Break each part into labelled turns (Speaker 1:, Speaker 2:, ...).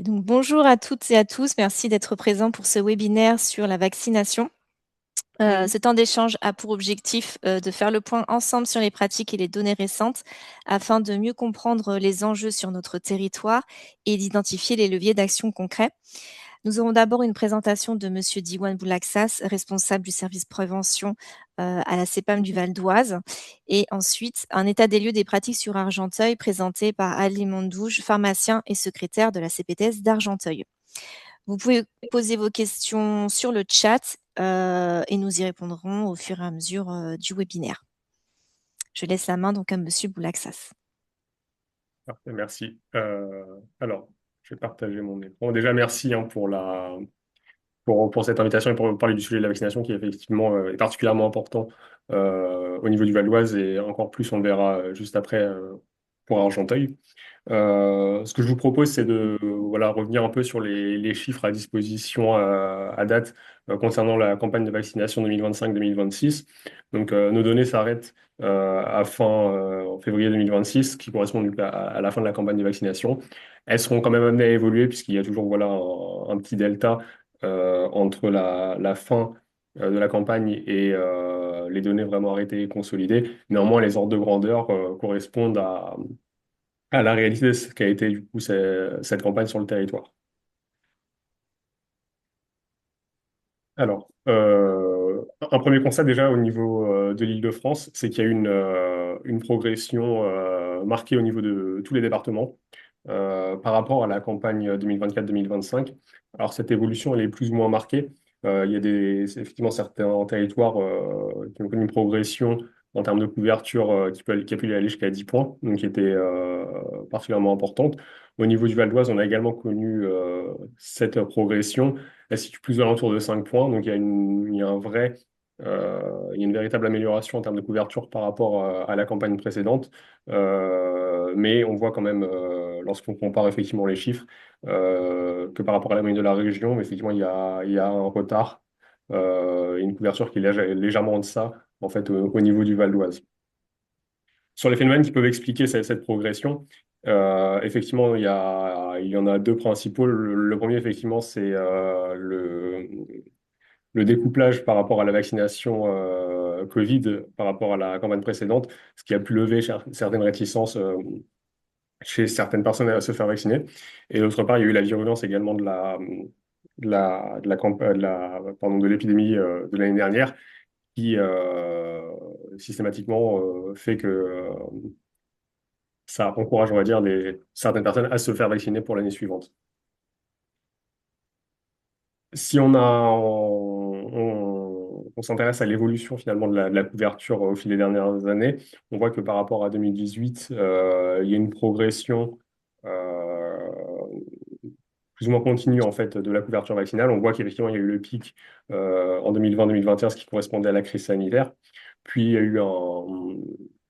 Speaker 1: Donc, bonjour à toutes et à tous. Merci d'être présents pour ce webinaire sur la vaccination. Ce temps d'échange a pour objectif de faire le point ensemble sur les pratiques et les données récentes afin de mieux comprendre les enjeux sur notre territoire et d'identifier les leviers d'action concrets. Nous aurons d'abord une présentation de Monsieur Diwan Boulaksas, responsable du service prévention à la CEPAM du Val d'Oise, et ensuite un état des lieux des pratiques sur Argenteuil présenté par Ali Mondouge, pharmacien et secrétaire de la CPTS d'Argenteuil. Vous pouvez poser vos questions sur le chat et nous y répondrons au fur et à mesure du webinaire. Je laisse la main donc à Monsieur Boulaksas.
Speaker 2: Parfait, merci. Alors, je vais partager mon écran. Déjà, merci pour cette invitation et pour parler du sujet de la vaccination qui effectivement est particulièrement important au niveau du Val d'Oise et encore plus, on le verra juste après pour Argenteuil. Ce que je vous propose, c'est de voilà, revenir un peu sur les chiffres à disposition à date concernant la campagne de vaccination 2025-2026. Donc, nos données s'arrêtent en février 2026, qui correspond donc à la fin de la campagne de vaccination. Elles seront quand même amenées à évoluer, puisqu'il y a toujours voilà, un petit delta entre la fin de la campagne et les données vraiment arrêtées et consolidées. Néanmoins, les ordres de grandeur correspondent à la réalité de ce qu'a été du coup cette campagne sur le territoire. Alors, un premier constat déjà au niveau de l'Île-de-France, c'est qu'il y a une progression marquée au niveau de tous les départements par rapport à la campagne 2024-2025. Alors, cette évolution, elle est plus ou moins marquée. Il y a effectivement certains territoires qui ont connu une progression en termes de couverture qui a pu aller jusqu'à 10 points, donc qui était particulièrement importante. Au niveau du Val d'Oise, on a également connu cette progression. Elle se situe plus aux alentours de 5 points, donc il y a il y a une véritable amélioration en termes de couverture par rapport à la campagne précédente. Mais on voit quand même, lorsqu'on compare effectivement les chiffres, que par rapport à la moyenne de la région, effectivement, il y a un retard, une couverture qui est légèrement en deçà, en fait, au niveau du Val d'Oise. Sur les phénomènes qui peuvent expliquer cette progression, effectivement, il y en a deux principaux. Le premier, effectivement, c'est le découplage par rapport à la vaccination Covid, par rapport à la campagne précédente, ce qui a pu lever certaines réticences chez certaines personnes à se faire vacciner. Et d'autre part, il y a eu la virulence également de l'épidémie de l'année dernière qui systématiquement fait que ça encourage, on va dire, certaines personnes à se faire vacciner pour l'année suivante. Si on s'intéresse à l'évolution finalement de la couverture au fil des dernières années, on voit que par rapport à 2018, il y a une progression plus ou moins continue en fait de la couverture vaccinale. On voit qu'effectivement il y a eu le pic en 2020-2021, ce qui correspondait à la crise sanitaire. Puis il y a eu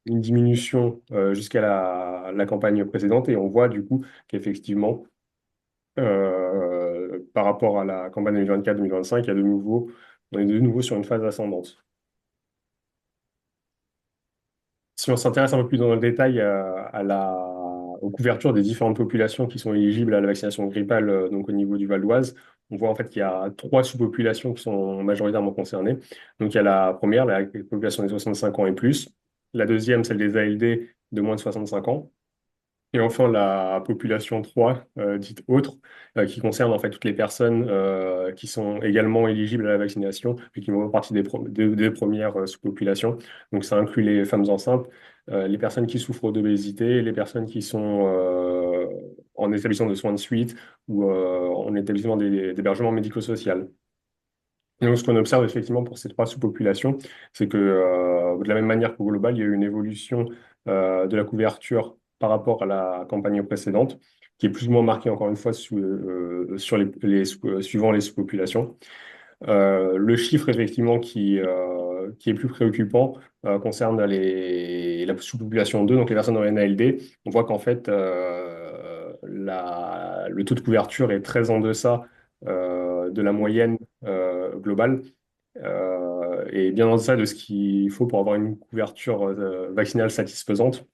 Speaker 2: une diminution jusqu'à la campagne précédente et on voit du coup qu'effectivement par rapport à la campagne 2024-2025, on est de nouveau sur une phase ascendante. Si on s'intéresse un peu plus dans le détail aux couvertures des différentes populations qui sont éligibles à la vaccination grippale, donc au niveau du Val d'Oise, on voit en fait qu'il y a trois sous-populations qui sont majoritairement concernées. Donc il y a la première, la population des 65 ans et plus. La deuxième, celle des ALD de moins de 65 ans. Et enfin, la population 3, dite autre, qui concerne en fait toutes les personnes qui sont également éligibles à la vaccination et qui font partie des premières sous-populations. Donc, ça inclut les femmes enceintes, les personnes qui souffrent d'obésité, les personnes qui sont en établissement de soins de suite ou en établissement d'hébergement médico-social. Et donc, ce qu'on observe effectivement pour ces trois sous-populations, c'est que de la même manière qu'au global, il y a eu une évolution de la couverture par rapport à la campagne précédente, qui est plus ou moins marquée encore une fois suivant les sous-populations. Le chiffre effectivement qui est plus préoccupant concerne la sous-population 2, donc les personnes en NALD. On voit qu'en fait, le taux de couverture est très en deçà de la moyenne globale et bien en deçà de ce qu'il faut pour avoir une couverture vaccinale satisfaisante.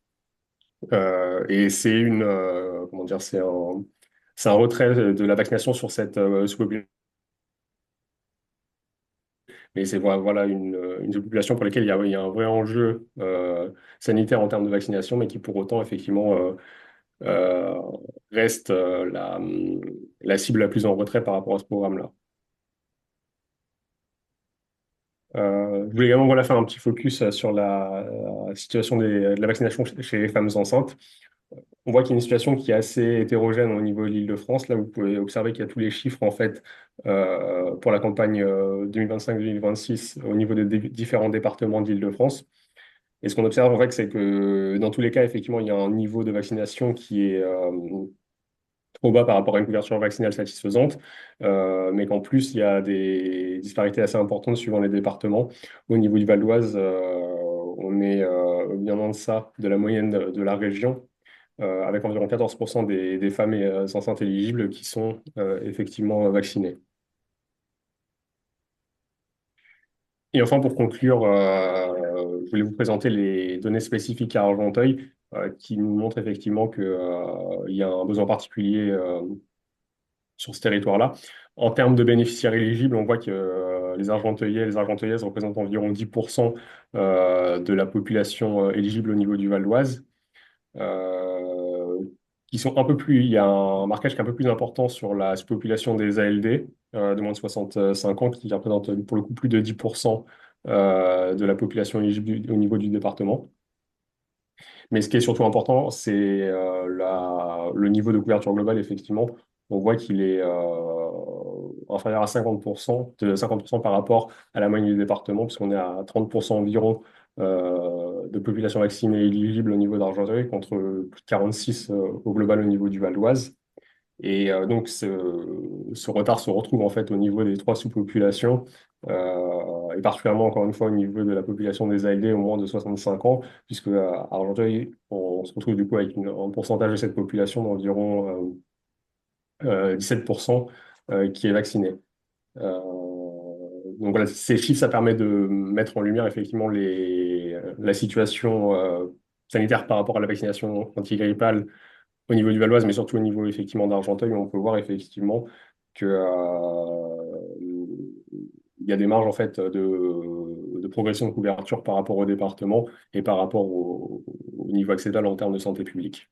Speaker 2: Et c'est comment dire, c'est un retrait de la vaccination sur cette sous-population. Mais c'est voilà une population pour laquelle il y a un vrai enjeu sanitaire en termes de vaccination, mais qui pour autant, effectivement, euh, reste la cible la plus en retrait par rapport à ce programme-là. Je voulais également voilà, faire un petit focus sur la situation de la vaccination chez les femmes enceintes. On voit qu'il y a une situation qui est assez hétérogène au niveau de l'Île-de-France. Là, vous pouvez observer qu'il y a tous les chiffres en fait pour la campagne 2025-2026 au niveau des différents départements de l'Île-de-France. Et ce qu'on observe en fait, c'est que dans tous les cas, effectivement, il y a un niveau de vaccination qui est trop bas par rapport à une couverture vaccinale satisfaisante, mais qu'en plus, il y a des disparités assez importantes suivant les départements. Au niveau du Val d'Oise, on est bien en deçà de la moyenne de la région, avec environ 14% des femmes enceintes éligibles qui sont effectivement vaccinées. Et enfin, pour conclure, je voulais vous présenter les données spécifiques à Argenteuil, qui nous montrent effectivement qu'il y a un besoin particulier sur ce territoire-là. En termes de bénéficiaires éligibles, on voit que les Argenteuillais et les Argenteuillaises représentent environ 10% de la population éligible au niveau du Val d'Oise. Euh, qui sont un peu plus, il y a un marquage qui est un peu plus important sur la population des ALD de moins de 65 ans, qui représente pour le coup plus de 10% de la population éligible au niveau du département. Mais ce qui est surtout important, c'est le niveau de couverture globale, effectivement. On voit qu'il est inférieur à 50%, de 50% par rapport à la moyenne du département, puisqu'on est à 30% environ de population vaccinée éligible au niveau d'Argenteuil, contre plus de 46 au global au niveau du Val d'Oise. Et donc, ce retard se retrouve en fait au niveau des trois sous-populations, et particulièrement, encore une fois, au niveau de la population des ALD au moins de 65 ans, puisque à Argenteuil, on se retrouve du coup avec un pourcentage de cette population d'environ 17% qui est vacciné. Donc voilà, ces chiffres, ça permet de mettre en lumière effectivement la situation sanitaire par rapport à la vaccination antigrippale au niveau du Valoise, mais surtout au niveau effectivement d'Argenteuil, on peut voir effectivement que il y a des marges en fait de progression de couverture par rapport au département et par rapport au niveau accessible en termes de santé publique.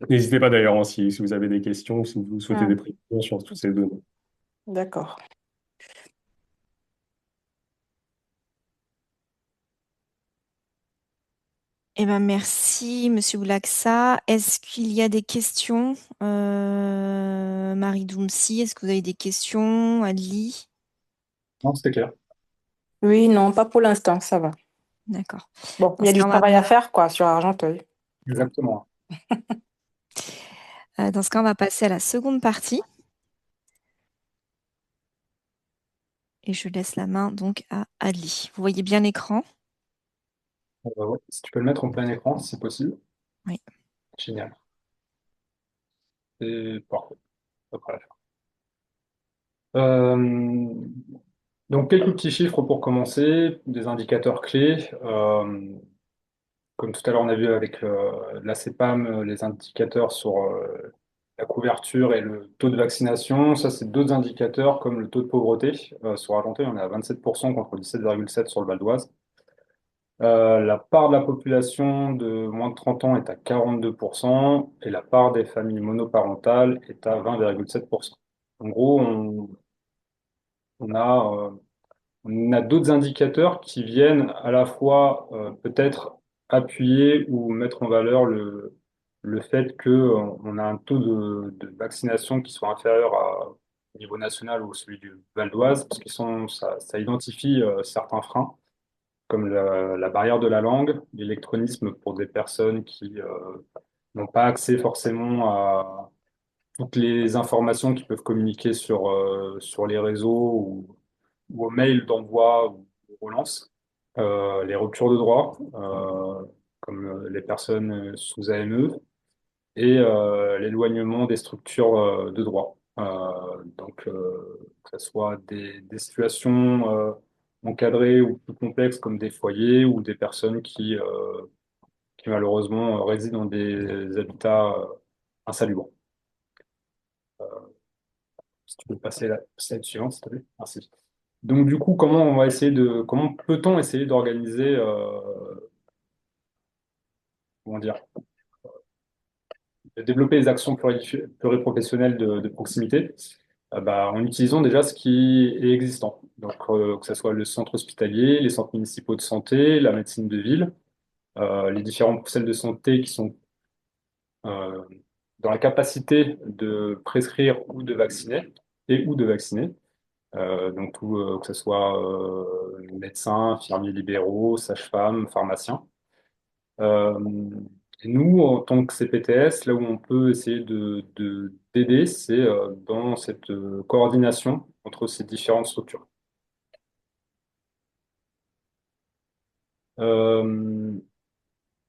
Speaker 2: N'hésitez pas d'ailleurs hein, si vous avez des questions ou si vous souhaitez des
Speaker 3: Hmm,
Speaker 2: précisions sur toutes ces données.
Speaker 3: d'accord.
Speaker 1: Eh ben, merci, Monsieur Boulaksa. Est-ce qu'il y a des questions? Marie Doumsi, est-ce que vous avez des questions? Adli?
Speaker 4: Non, c'était clair.
Speaker 3: Oui, non, pas pour l'instant, ça va.
Speaker 1: D'accord.
Speaker 3: Bon, il
Speaker 1: Dans
Speaker 3: y a
Speaker 1: ce
Speaker 3: du
Speaker 1: cas,
Speaker 3: travail à faire, quoi, sur Argenteuil.
Speaker 4: Exactement.
Speaker 1: dans ce cas, on va passer à la seconde partie. Et je laisse la main donc à Adli. Vous voyez bien l'écran?
Speaker 4: Ouais. Si tu peux le mettre en plein écran, si c'est possible.
Speaker 1: Oui.
Speaker 4: Génial. C'est parfait. Après la faire. Euh, donc, quelques petits chiffres pour commencer, des indicateurs clés. Comme tout à l'heure, on a vu avec la CEPAM, les indicateurs sur la couverture et le taux de vaccination. Ça, c'est d'autres indicateurs comme le taux de pauvreté. Sur Argenteuil, on est à 27% contre 17,7% sur le Val d'Oise. La part de la population de moins de 30 ans est à 42% et la part des familles monoparentales est à 20,7%. En gros, on a, euh, on a d'autres indicateurs qui viennent à la fois peut-être appuyer ou mettre en valeur le fait qu'on a un taux de vaccination qui soit inférieur au niveau national ou celui du Val d'Oise, parce que ça identifie certains freins comme la barrière de la langue, l'électronisme pour des personnes qui n'ont pas accès forcément à toutes les informations qui peuvent communiquer sur les réseaux ou aux mails d'envoi ou de relance. Les ruptures de droit, comme les personnes sous AME, et l'éloignement des structures de droit. Que ce soit des situations encadrées ou plus complexes comme des foyers ou des personnes qui malheureusement résident dans des habitats insalubres. Si tu peux passer la slide suivante, s'il te plaît. Merci. Donc, du coup, comment peut-on essayer d'organiser, comment dire, de développer les actions pluriprofessionnelles de proximité, en utilisant déjà ce qui est existant. Donc, que ce soit le centre hospitalier, les centres municipaux de santé, la médecine de ville, les différents professionnels de santé qui sont euh, dans la capacité de prescrire ou de vacciner ou de vacciner. Donc, que ce soit médecins, infirmiers libéraux, sages-femmes, pharmaciens. Euh, et nous, en tant que CPTS, là où on peut essayer d'aider, c'est dans cette coordination entre ces différentes structures. Euh,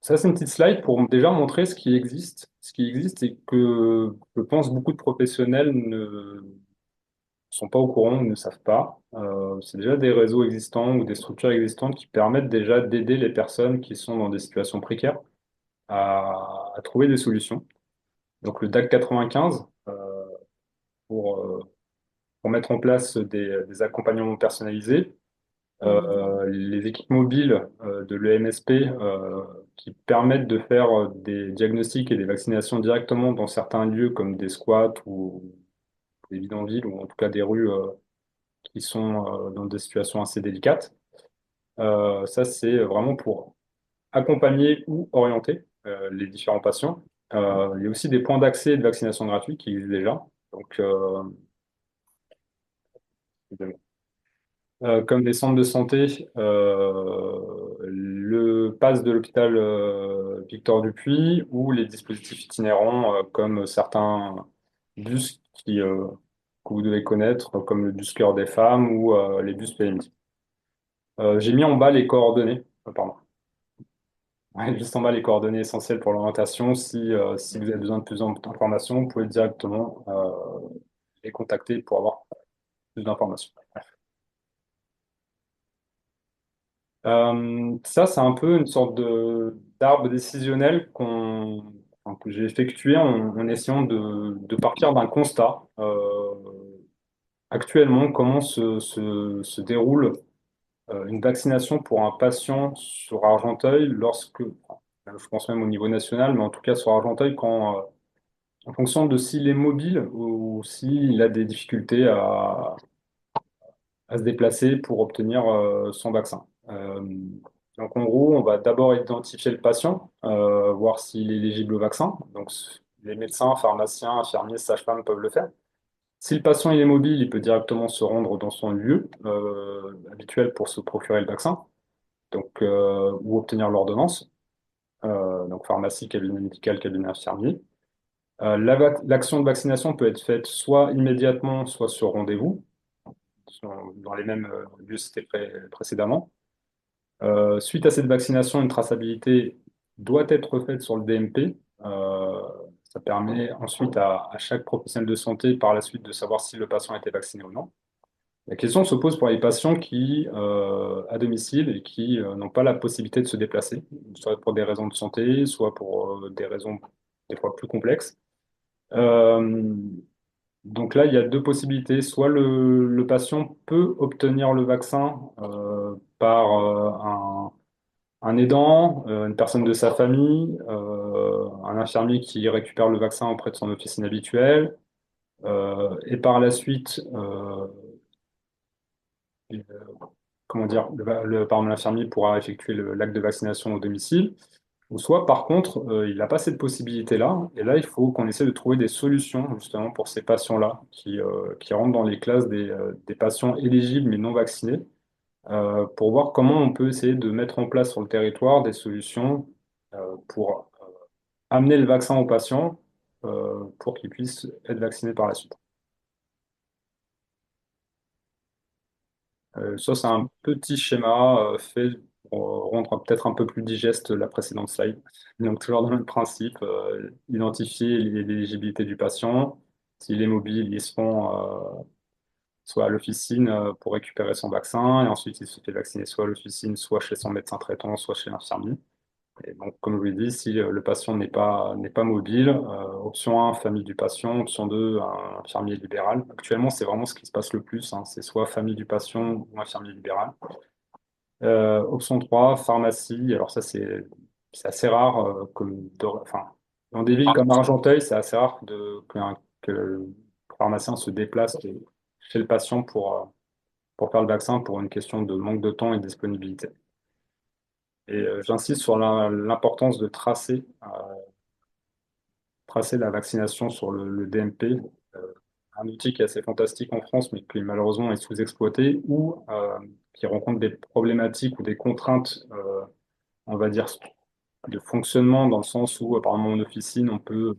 Speaker 4: Ça, c'est une petite slide pour déjà montrer ce qui existe. Ce qui existe et que je pense beaucoup de professionnels ne sont pas au courant ou ne savent pas. C'est déjà des réseaux existants ou des structures existantes qui permettent déjà d'aider les personnes qui sont dans des situations précaires à trouver des solutions. Donc le DAC 95, pour, euh, pour mettre en place des accompagnements personnalisés, les équipes mobiles de l'EMSP qui permettent de faire des diagnostics et des vaccinations directement dans certains lieux comme des squats ou des bidonvilles ou en tout cas des rues qui sont dans des situations assez délicates. Ça, c'est vraiment pour accompagner ou orienter les différents patients. Il y a aussi des points d'accès et de vaccination gratuits qui existent déjà. Donc, comme les centres de santé, le pass de l'hôpital Victor Dupuy ou les dispositifs itinérants comme certains bus que vous devez connaître, comme le bus Cœur des femmes ou les bus PMI. J'ai mis en bas les coordonnées, pardon. Ouais, juste en bas les coordonnées essentielles pour l'orientation. Si vous avez besoin de plus d'informations, vous pouvez directement les contacter pour avoir plus d'informations. Ça, c'est un peu une sorte d'arbre décisionnel que j'ai effectué en essayant de partir d'un constat. Actuellement, comment se déroule une vaccination pour un patient sur Argenteuil je pense même au niveau national, mais en tout cas sur Argenteuil, en fonction de s'il est mobile ou s'il a des difficultés à se déplacer pour obtenir son vaccin. Donc en gros, on va d'abord identifier le patient, voir s'il est éligible au vaccin. Donc les médecins, pharmaciens, infirmiers, sages-femmes peuvent le faire. Si le patient il est mobile, il peut directement se rendre dans son lieu habituel pour se procurer le vaccin, ou obtenir l'ordonnance. Donc pharmacie, cabinet médical, cabinet infirmier. L'action de vaccination peut être faite soit immédiatement, soit sur rendez-vous dans les mêmes lieux cités précédemment. Suite à cette vaccination, une traçabilité doit être faite sur le DMP. Ça permet ensuite à chaque professionnel de santé par la suite de savoir si le patient a été vacciné ou non. La question se pose pour les patients qui, à domicile et qui n'ont pas la possibilité de se déplacer, soit pour des raisons de santé, soit pour des raisons des fois plus complexes. Euh, donc là, il y a deux possibilités. Soit le patient peut obtenir le vaccin par un aidant, une personne de sa famille, un infirmier qui récupère le vaccin auprès de son officine habituelle, et par la suite, il- comment dire, par exemple, l'infirmier pourra effectuer l'acte de vaccination au domicile. Ou soit, par contre, il n'a pas cette possibilité-là. Et là, il faut qu'on essaie de trouver des solutions justement pour ces patients-là qui rentrent dans les classes des patients éligibles mais non vaccinés, pour voir comment on peut essayer de mettre en place sur le territoire des solutions pour amener le vaccin aux patients pour qu'ils puissent être vaccinés par la suite. Ça, c'est un petit schéma fait pour rendre peut-être un peu plus digeste la précédente slide. Donc, toujours dans le même principe, identifier l'éligibilité du patient. S'il est mobile, il se rend soit à l'officine pour récupérer son vaccin, et ensuite il se fait vacciner soit à l'officine, soit chez son médecin traitant, soit chez l'infirmier. Et donc, comme je vous l'ai dit, si le patient n'est pas mobile, option 1, famille du patient, option 2, un infirmier libéral. Actuellement, c'est vraiment ce qui se passe le plus, hein, c'est soit famille du patient ou infirmier libéral. Option 3, pharmacie. Alors ça, c'est assez rare, enfin, dans des villes comme Argenteuil, c'est assez rare que le pharmacien se déplace chez le patient pour faire le vaccin pour une question de manque de temps et de disponibilité. Et j'insiste sur l'importance de tracer la vaccination sur le DMP, euh, un outil qui est assez fantastique en France, mais qui malheureusement est sous-exploité ou qui rencontre des problématiques ou des contraintes, on va dire, de fonctionnement, dans le sens où, apparemment, en officine, euh,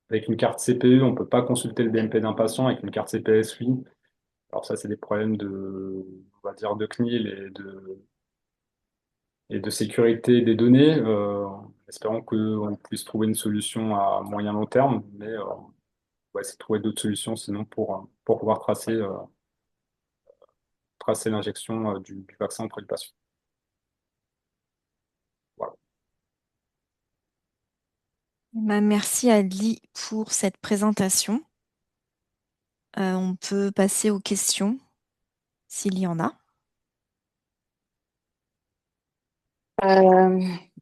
Speaker 4: avec une carte CPE, on peut pas consulter le DMP d'un patient, avec une carte CPS, oui. Alors ça, c'est des problèmes on va dire, de CNIL et de sécurité des données. Espérons qu'on puisse trouver une solution à moyen long terme, mais on va essayer de trouver d'autres solutions sinon pour pouvoir tracer l'injection du vaccin auprès du patient. Voilà.
Speaker 1: Merci Ali pour cette présentation. On peut passer aux questions s'il y en a.
Speaker 3: Euh,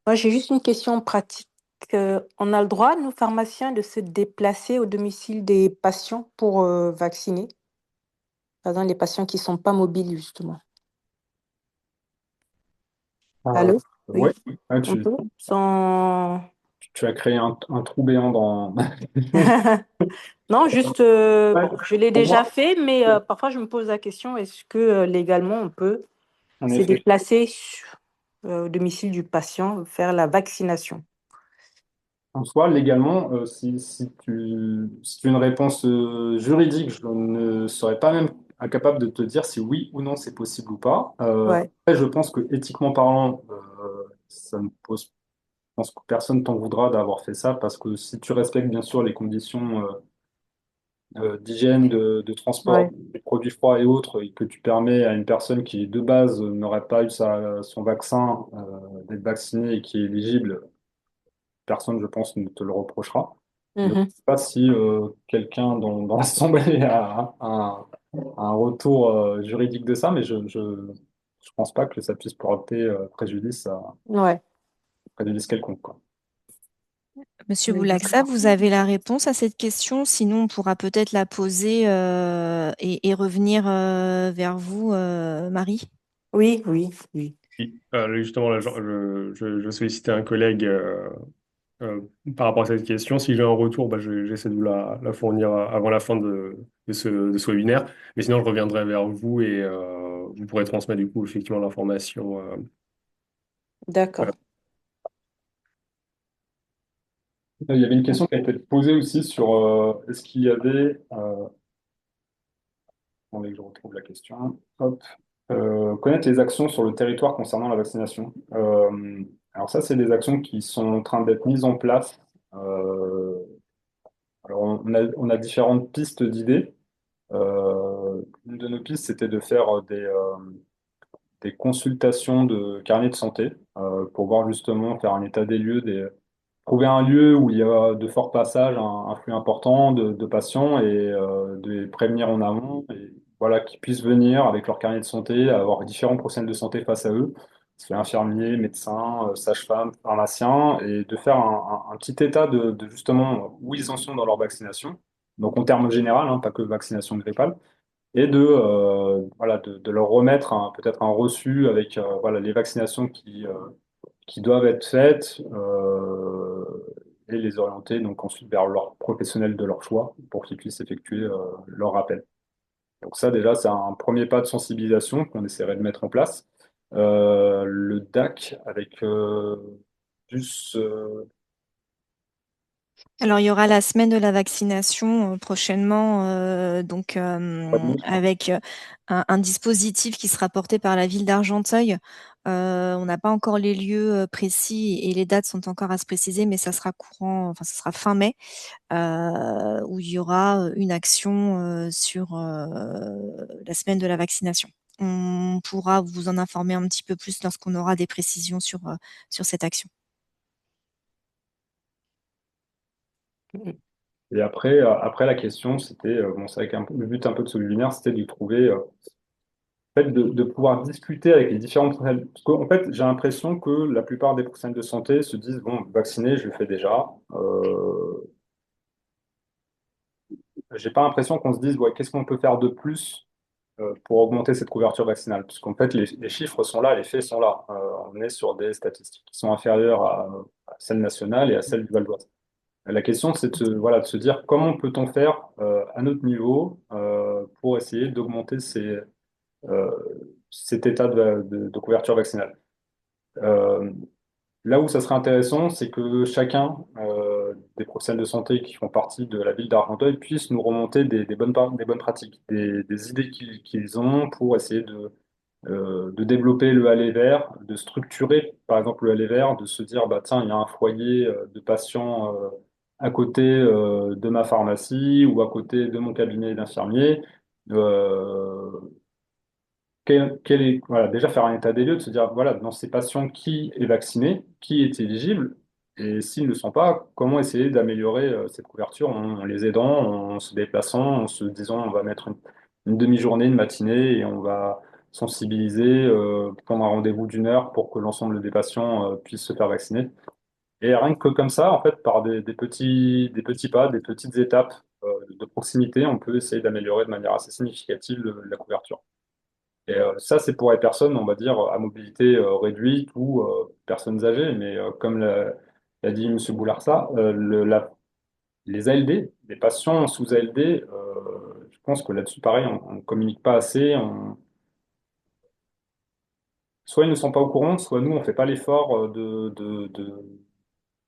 Speaker 3: Moi, j'ai juste une question pratique. On a le droit, nous, pharmaciens, de se déplacer au domicile des patients pour vacciner? Par exemple, les patients qui ne sont pas mobiles, justement.
Speaker 4: Euh,
Speaker 3: Allô?
Speaker 4: ouais,
Speaker 3: Oui,
Speaker 4: ouais,
Speaker 3: on peut? Sans...
Speaker 4: tu as créé un trou béant dans.
Speaker 3: Non, juste,
Speaker 4: Ouais,
Speaker 3: bon, je l'ai
Speaker 4: pour
Speaker 3: déjà
Speaker 4: moi,
Speaker 3: fait, mais parfois je me pose la question, est-ce que légalement on peut
Speaker 4: en
Speaker 3: se
Speaker 4: effet.
Speaker 3: déplacer au domicile du patient, faire la vaccination?
Speaker 4: En soi, légalement, si tu as une réponse juridique, je ne serais pas même incapable de te dire si oui ou non c'est possible ou pas.
Speaker 3: Ouais.
Speaker 4: Après, je pense que éthiquement parlant, ça ne pose, je pense que personne t'en voudra d'avoir fait ça parce que si tu respectes bien sûr les conditions d'hygiène, de transport,
Speaker 3: Ouais.
Speaker 4: des produits froids et autres, et que tu permets à une personne qui de base n'aurait pas eu son vaccin d'être vaccinée et qui est éligible, personne, je pense, ne te le reprochera. Je ne
Speaker 3: Mhm.
Speaker 4: sais pas si quelqu'un dans l'Assemblée a un retour juridique de ça, mais je pense pas que ça puisse porter
Speaker 3: Ouais.
Speaker 4: préjudice quelconque, quoi.
Speaker 1: Monsieur
Speaker 3: Mais du coup,
Speaker 1: Boulaxa, vous avez la réponse à cette question? Sinon, on pourra peut-être la poser et revenir vers vous, Marie.
Speaker 3: oui, oui, oui.
Speaker 2: Oui. Justement, là, je sollicitais un collègue euh, par rapport à cette question. Si j'ai un retour, bah, j'essaie de vous la fournir avant la fin de ce webinaire. Mais sinon, je reviendrai vers vous et vous pourrez transmettre du coup effectivement l'information.
Speaker 3: D'accord.
Speaker 4: Il y avait une question qui a été posée aussi sur est-ce qu'il y avait, attendez que je retrouve la question. Hop. Connaître les actions sur le territoire concernant la vaccination. Alors ça, c'est des actions qui sont en train d'être mises en place. Euh, alors on a différentes pistes d'idées. Une de nos pistes, c'était de faire des consultations de carnet de santé pour voir justement faire un état des lieux, trouver un lieu où il y a de forts passages, un flux important de patients et de les prévenir en amont et voilà, qu'ils puissent venir avec leur carnet de santé, avoir différents professionnels de santé face à eux, soit infirmiers, médecins, sages-femmes, pharmaciens, et de faire un petit état de justement où ils en sont dans leur vaccination. Donc en termes général, hein, pas que vaccination grippale et voilà, de leur remettre peut-être un reçu avec voilà, les vaccinations qui doivent être faites et les orienter donc ensuite vers leur professionnel de leur choix pour qu'ils puissent effectuer leur rappel. Donc ça déjà, c'est un premier pas de sensibilisation qu'on essaierait de mettre en place. Le DAC avec plus...
Speaker 1: Alors, il y aura la semaine de la vaccination prochainement, donc avec un dispositif qui sera porté par la ville d'Argenteuil. On n'a pas encore les lieux précis et les dates sont encore à se préciser, mais ça sera enfin, ça sera fin mai, où il y aura une action sur la semaine de la vaccination. on pourra vous en informer un petit peu plus lorsqu'on aura des précisions sur cette action.
Speaker 4: Et après la question, c'était, bon, c'est vrai le but un peu de ce webinaire, c'était de trouver, en fait, de pouvoir discuter avec les différents professionnels. Parce qu'en fait, j'ai l'impression que la plupart des professionnels de santé se disent, bon, vacciner, je le fais déjà. J'ai pas l'impression qu'on se dise, ouais, qu'est-ce qu'on peut faire de plus pour augmenter cette couverture vaccinale? Puisqu'en fait, les chiffres sont là, les faits sont là. On est sur des statistiques qui sont inférieures à celles nationales et à celles du Val d'Oise. La question, c'est voilà, de se dire comment peut-on faire à notre niveau pour essayer d'augmenter euh, cet état de couverture vaccinale. Euh, Là où ça serait intéressant, c'est que chacun des professionnels de santé qui font partie de la ville d'Argenteuil puisse nous remonter des bonnes pratiques, des idées qu'ils ont pour essayer de développer le aller vert, de structurer par exemple le aller vert, de se dire bah tiens, il y a un foyer de patients à côté de ma pharmacie ou à côté de mon cabinet d'infirmier. Euh, voilà, déjà faire un état des lieux, de se dire, voilà, dans ces patients, qui est vacciné, qui est éligible, et s'ils ne le sont pas, comment essayer d'améliorer cette couverture en les aidant, en se déplaçant, en se disant, on va mettre une demi-journée, une matinée, et on va sensibiliser, prendre un rendez-vous d'1 heure pour que l'ensemble des patients puissent se faire vacciner. Et rien que comme ça, en fait, par des petits pas, des petites étapes de proximité, on peut essayer d'améliorer de manière assez significative la couverture. Et ça, c'est pour les personnes, on va dire, à mobilité réduite ou personnes âgées. Mais comme l'a dit M. Boularsa, les ALD, les patients sous ALD, je pense que là-dessus, pareil, on ne communique pas assez. Soit ils ne sont pas au courant, soit nous, on ne fait pas l'effort de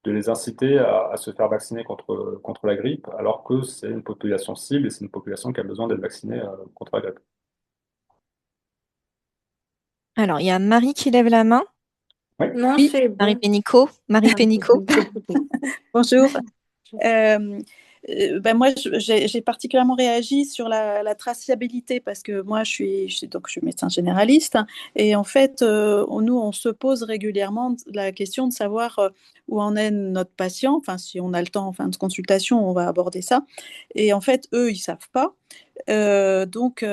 Speaker 4: les inciter à se faire vacciner contre la grippe, alors que c'est une population cible et c'est une population qui a besoin d'être vaccinée contre la grippe.
Speaker 1: Alors, il y a Marie qui lève la main.
Speaker 4: Oui.
Speaker 3: Non,
Speaker 1: Oui,
Speaker 3: c'est
Speaker 1: Marie
Speaker 3: bon.
Speaker 1: Pénicaud. Marie Pénicaud.
Speaker 5: Bonjour. Ben moi, j'ai particulièrement réagi sur la traçabilité parce que moi, donc, je suis médecin généraliste, hein, et en fait, nous, on se pose régulièrement la question de savoir où en est notre patient. Enfin, si on a le temps en fin de consultation, on va aborder ça. Et en fait, eux, ils savent pas. Donc,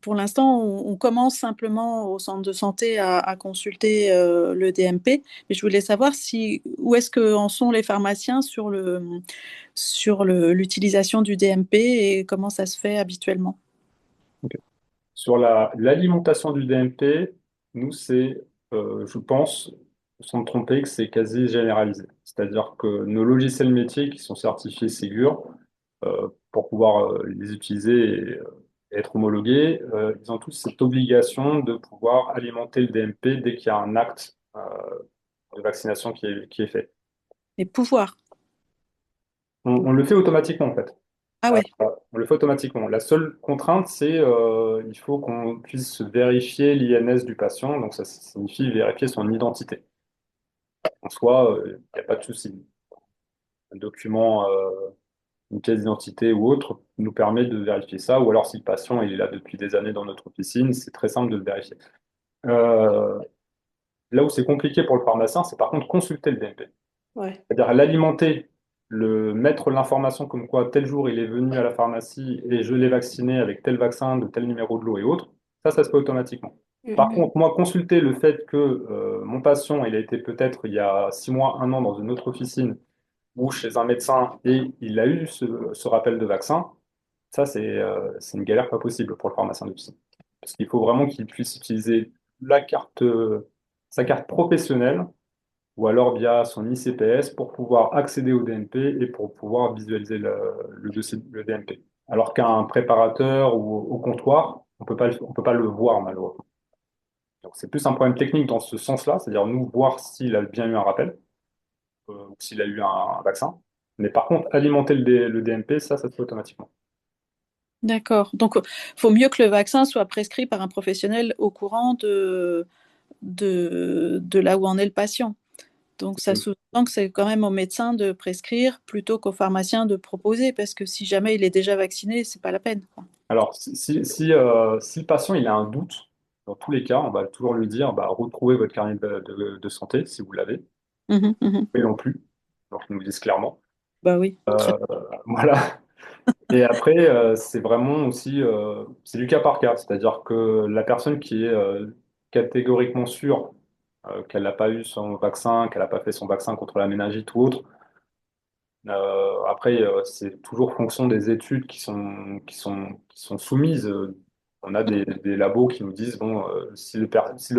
Speaker 5: pour l'instant, on commence simplement au centre de santé à consulter le DMP. Mais je voulais savoir où est-ce que en sont les pharmaciens sur l'utilisation du DMP et comment ça se fait habituellement.
Speaker 4: Ok. Sur l'alimentation du DMP, nous, je pense, sans me tromper, que c'est quasi généralisé. C'est-à-dire que nos logiciels métiers qui sont certifiés Ségur, pour pouvoir les utiliser et être homologués, ils ont tous cette obligation de pouvoir alimenter le DMP dès qu'il y a un acte de vaccination qui est fait.
Speaker 5: Et pouvoir.
Speaker 4: On le fait automatiquement, en fait.
Speaker 5: Ah ouais.
Speaker 4: On le fait automatiquement. La seule contrainte, c'est il faut qu'on puisse vérifier l'INS du patient, donc ça signifie vérifier son identité. En soi, il n'y a pas de souci. Un document, une pièce d'identité ou autre nous permet de vérifier ça, ou alors si le patient il est là depuis des années dans notre officine, c'est très simple de le vérifier. Euh, Là où c'est compliqué pour le pharmacien, c'est par contre consulter le DMP.
Speaker 3: Ouais.
Speaker 4: C'est-à-dire l'alimenter, mettre l'information comme quoi tel jour il est venu à la pharmacie et je l'ai vacciné avec tel vaccin, de tel numéro de lot et autres, ça se fait automatiquement. Par contre, moi, consulter le fait que mon patient, il a été peut-être il y a 6 mois, 1 an dans une autre officine ou chez un médecin et il a eu ce rappel de vaccin, ça, c'est une galère pas possible pour le pharmacien d'officine. Parce qu'il faut vraiment qu'il puisse utiliser sa carte professionnelle ou alors via son ICPS pour pouvoir accéder au DMP et pour pouvoir visualiser le dossier, le DMP. Alors qu'un préparateur ou au comptoir, on peut pas le voir malheureusement. Donc c'est plus un problème technique dans ce sens-là, c'est-à-dire nous voir s'il a bien eu un rappel ou s'il a eu un vaccin. Mais par contre, alimenter le DMP, ça se fait automatiquement.
Speaker 5: D'accord. Donc, il faut mieux que le vaccin soit prescrit par un professionnel au courant de là où en est le patient. Donc, ça sous-entend que c'est quand même au médecin de prescrire plutôt qu'au pharmacien de proposer, parce que si jamais il est déjà vacciné, c'est pas la peine, quoi.
Speaker 4: Alors, si le patient il a un doute, dans tous les cas, on va toujours lui dire, bah, retrouvez votre carnet de santé si vous l'avez,
Speaker 5: Mhm, mhm.
Speaker 4: et non plus, donc ils nous le disent clairement.
Speaker 5: Bah oui, très
Speaker 4: Voilà. Et après, c'est vraiment aussi, c'est du cas par cas, c'est-à-dire que la personne qui est catégoriquement sûre qu'elle n'a pas eu son vaccin, qu'elle n'a pas fait son vaccin contre la méningite ou autre, après, c'est toujours fonction des études qui sont soumises. On a des labos qui nous disent, bon, si le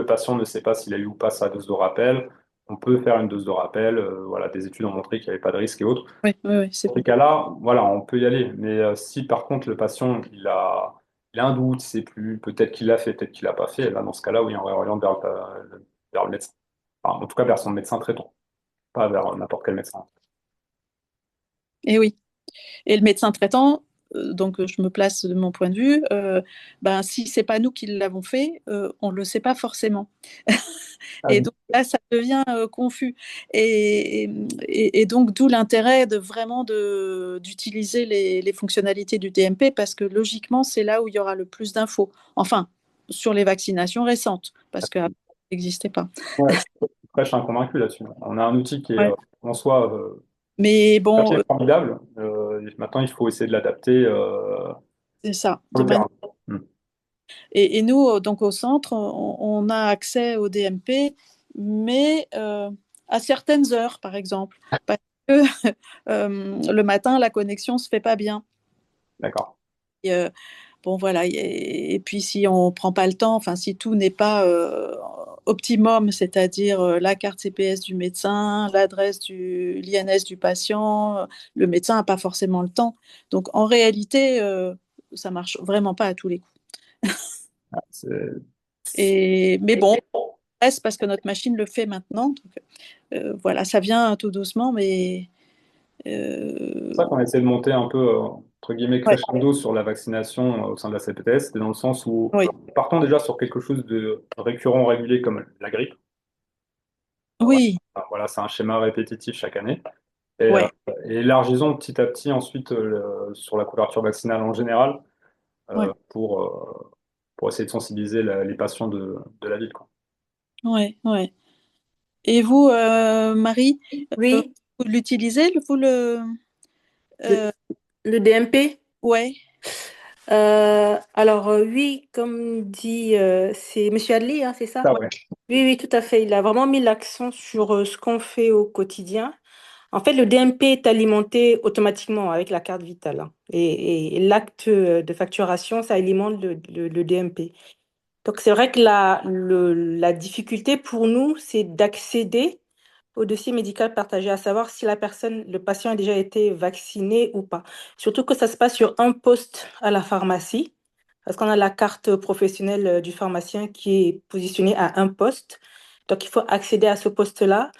Speaker 4: patient ne sait pas s'il a eu ou pas sa dose de rappel, on peut faire une dose de rappel. Voilà, des études ont montré qu'il n'y avait pas de risque et autres.
Speaker 5: oui, oui, oui, c'est
Speaker 4: Dans ces cas-là, voilà, on peut y aller. Mais si par contre le patient il a un doute, il sait plus, peut-être qu'il l'a fait, peut-être qu'il l'a pas fait, là dans ce cas-là, oui, on réoriente vers le médecin. Enfin, en tout cas vers son médecin traitant, pas vers n'importe quel médecin.
Speaker 5: Et oui. Et le médecin traitant, donc je me place de mon point de vue, ben, si c'est pas nous qui l'avons fait, on le sait pas forcément.
Speaker 4: Ah
Speaker 5: Et
Speaker 4: oui.
Speaker 5: donc là, ça devient confus. Et donc d'où l'intérêt de vraiment d'utiliser les fonctionnalités du DMP parce que logiquement, c'est là où il y aura le plus d'infos. Enfin, sur les vaccinations récentes, parce que ça n'existait pas.
Speaker 4: Ouais, après, je suis un convaincu là-dessus. On a un outil qui est
Speaker 5: Ouais.
Speaker 4: en soi
Speaker 5: Mais bon,
Speaker 4: formidable. Et maintenant, il faut essayer de l'adapter
Speaker 5: c'est ça.
Speaker 4: sur le terrain. Hmm.
Speaker 5: Et nous, donc au centre, on a accès au DMP, mais à certaines heures, par exemple, parce que le matin, la connexion se fait pas bien.
Speaker 4: D'accord.
Speaker 5: Et, bon, voilà. Et puis, si on prend pas le temps, enfin, si tout n'est pas optimum, c'est-à-dire la carte CPS du médecin, l'adresse du l'INS du patient, le médecin n'a pas forcément le temps. Donc, en réalité, ça marche vraiment pas à tous les coups.
Speaker 4: C'est
Speaker 5: Mais bon, reste parce que notre machine le fait maintenant. Donc, voilà, ça vient tout doucement, mais
Speaker 4: pour ça qu'on essaie de monter un peu, entre guillemets,
Speaker 5: ouais,
Speaker 4: crescendo sur la vaccination au sein de la CPTS. C'est dans le sens où,
Speaker 5: oui,
Speaker 4: partons déjà sur quelque chose de récurrent, régulier comme la grippe.
Speaker 5: oui,
Speaker 4: Enfin, voilà, c'est un schéma répétitif chaque année. Et,
Speaker 5: ouais,
Speaker 4: élargissons petit à petit ensuite sur la couverture vaccinale en général
Speaker 5: ouais,
Speaker 4: pour essayer de sensibiliser les patients de la ville, quoi.
Speaker 5: ouais, ouais. Et vous, Marie, euh,
Speaker 3: Oui,
Speaker 5: vous l'utilisez, vous le,
Speaker 3: le,
Speaker 5: euh,
Speaker 3: le DMP.
Speaker 5: ouais,
Speaker 3: Alors, oui, comme dit, c'est Monsieur Adli, hein, c'est ça?
Speaker 4: Ah
Speaker 5: ouais,
Speaker 4: ouais.
Speaker 3: Oui, oui, tout à fait. Il a vraiment mis l'accent sur ce qu'on fait au quotidien. En fait, le DMP est alimenté automatiquement avec la carte vitale, hein. Et l'acte de facturation, ça alimente le DMP. Donc, c'est vrai que la difficulté pour nous, c'est d'accéder au dossier médical partagé, à savoir si le patient a déjà été vacciné ou pas. Surtout que ça se passe sur un poste à la pharmacie, parce qu'on a la carte professionnelle du pharmacien qui est positionnée à un poste. Donc, il faut accéder à ce poste-là.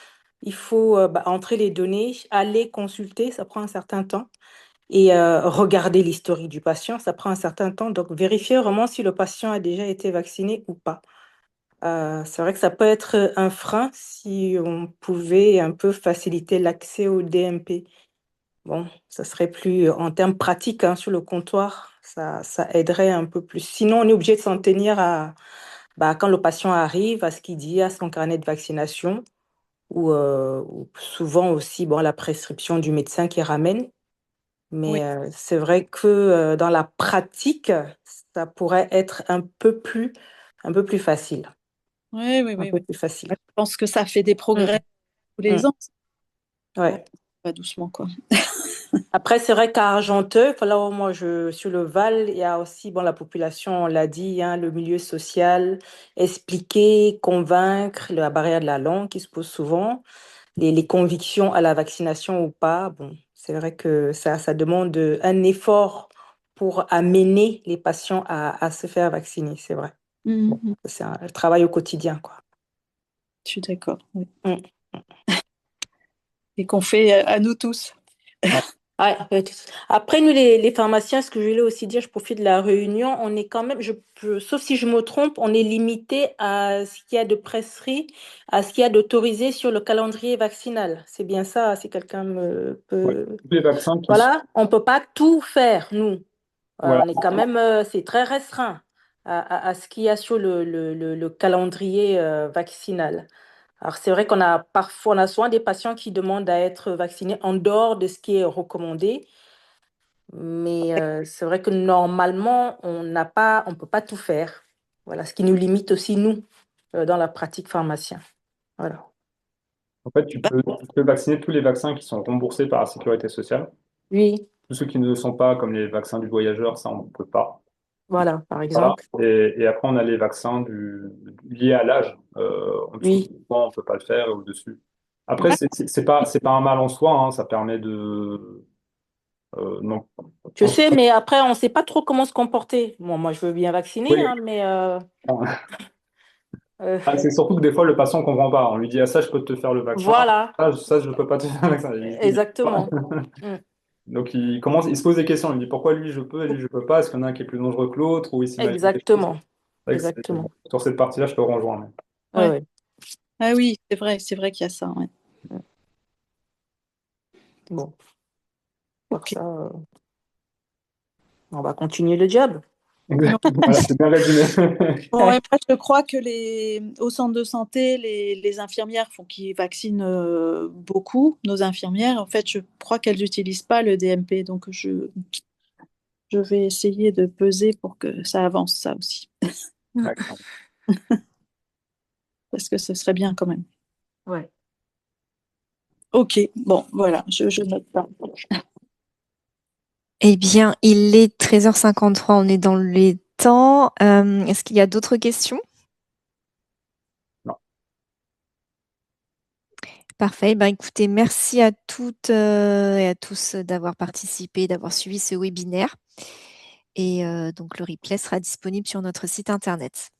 Speaker 3: Il faut entrer les données, aller consulter, ça prend un certain temps. Et regarder l'historique du patient, ça prend un certain temps. Donc, vérifier vraiment si le patient a déjà été vacciné ou pas. C'est vrai que ça peut être un frein si on pouvait un peu faciliter l'accès au DMP. Bon, ça serait plus en termes pratiques, hein, sur le comptoir, ça aiderait un peu plus. Sinon, on est obligé de s'en tenir à quand le patient arrive, à ce qu'il dit, à son carnet de vaccination, ou souvent aussi bon, la prescription du médecin qui ramène.
Speaker 5: oui,
Speaker 3: Mais c'est vrai que dans la pratique, ça pourrait être un peu plus facile.
Speaker 5: oui, oui,
Speaker 3: Un
Speaker 5: oui,
Speaker 3: peu
Speaker 5: oui.
Speaker 3: plus facile.
Speaker 5: Je pense que ça fait des
Speaker 3: Mm,
Speaker 5: progrès tous les
Speaker 3: mm,
Speaker 5: ans. Bon,
Speaker 3: ouais.
Speaker 5: pas doucement, quoi.
Speaker 3: Après, c'est vrai qu'à Argenteuil, enfin, là où moi je sur le Val, il y a aussi bon, la population, on l'a dit, hein, le milieu social, expliquer, convaincre, la barrière de la langue qui se pose souvent, les convictions à la vaccination ou pas. Bon, c'est vrai que ça demande un effort pour amener les patients à se faire vacciner, c'est vrai. Bon,
Speaker 5: Mhm,
Speaker 3: c'est un travail au quotidien, quoi.
Speaker 5: je suis d'accord. Oui.
Speaker 3: Mm.
Speaker 5: Et qu'on fait à nous tous.
Speaker 4: Ouais.
Speaker 3: Ouais, après, nous, les pharmaciens, ce que je voulais aussi dire, je profite de la réunion, on est quand même, sauf si je me trompe, on est limité à ce qu'il y a de prescrit, à ce qu'il y a d'autorisé sur le calendrier vaccinal. C'est bien ça, si quelqu'un me
Speaker 4: Ouais.
Speaker 3: peut...
Speaker 4: Tous les vaccins qui sont
Speaker 3: Voilà, on peut pas tout faire, nous.
Speaker 2: Voilà.
Speaker 3: On est quand même, c'est très restreint à ce qu'il y a sur le calendrier vaccinal. Alors, c'est vrai qu'on a parfois, on a souvent des patients qui demandent à être vaccinés en dehors de ce qui est recommandé, mais c'est vrai que normalement, on peut pas tout faire. Voilà, ce qui nous limite aussi, nous, dans la pratique pharmacien. Voilà.
Speaker 4: En fait, tu peux vacciner tous les vaccins qui sont remboursés par la sécurité sociale.
Speaker 3: Oui,
Speaker 4: Tous ceux qui ne le sont pas, comme les vaccins du voyageur, ça, on ne peut pas.
Speaker 3: voilà, par
Speaker 4: Voilà.
Speaker 3: exemple.
Speaker 4: Et après, on a les vaccins liés à l'âge. En dessous
Speaker 3: Oui,
Speaker 4: de 3 ans, on ne peut pas le faire, et au-dessus. Après, c'est pas un mal en soi, hein, ça permet de. Non.
Speaker 3: je sais, mais après, on ne sait pas trop comment se comporter. Bon, moi, je veux bien vacciner,
Speaker 4: Oui.
Speaker 3: hein, mais euh,
Speaker 4: Ah, c'est surtout que des fois, le patient ne comprend pas. On lui dit, ah, ça, je peux te faire le vaccin.
Speaker 3: voilà,
Speaker 4: Ça, je ne peux pas te faire le vaccin. Il comprend
Speaker 3: exactement.
Speaker 4: pas.
Speaker 3: Mm.
Speaker 4: Donc, il se pose des questions. Il me dit, pourquoi lui, je peux et lui, je peux pas? Est-ce qu'il y en a un qui est plus dangereux que l'autre? Ou il s'imagine des choses.
Speaker 3: Exactement,
Speaker 4: C'est vrai que
Speaker 3: exactement.
Speaker 4: sur cette partie-là, je te rejoins. Mais
Speaker 3: Ouais,
Speaker 5: Ouais.
Speaker 3: ouais.
Speaker 5: Ah oui, c'est vrai qu'il y a ça. Ouais.
Speaker 3: Bon, pour
Speaker 5: Ok.
Speaker 3: ça, on va continuer le job.
Speaker 4: Voilà, c'est bien résumé.
Speaker 5: Bon, et moi, je crois que au centre de santé, les infirmières qui vaccinent beaucoup, nos infirmières, en fait, je crois qu'elles n'utilisent pas le DMP. Donc, je vais essayer de peser pour que ça avance, ça aussi.
Speaker 4: D'accord.
Speaker 5: Parce que ce serait bien quand même.
Speaker 3: Ouais.
Speaker 5: Ok, bon, voilà, je note pas.
Speaker 1: Eh bien, il est 13h53, on est dans les temps. Est-ce qu'il y a d'autres questions?
Speaker 4: Non.
Speaker 1: Parfait. Ben, écoutez, merci à toutes et à tous d'avoir participé, d'avoir suivi ce webinaire. Et donc, le replay sera disponible sur notre site internet.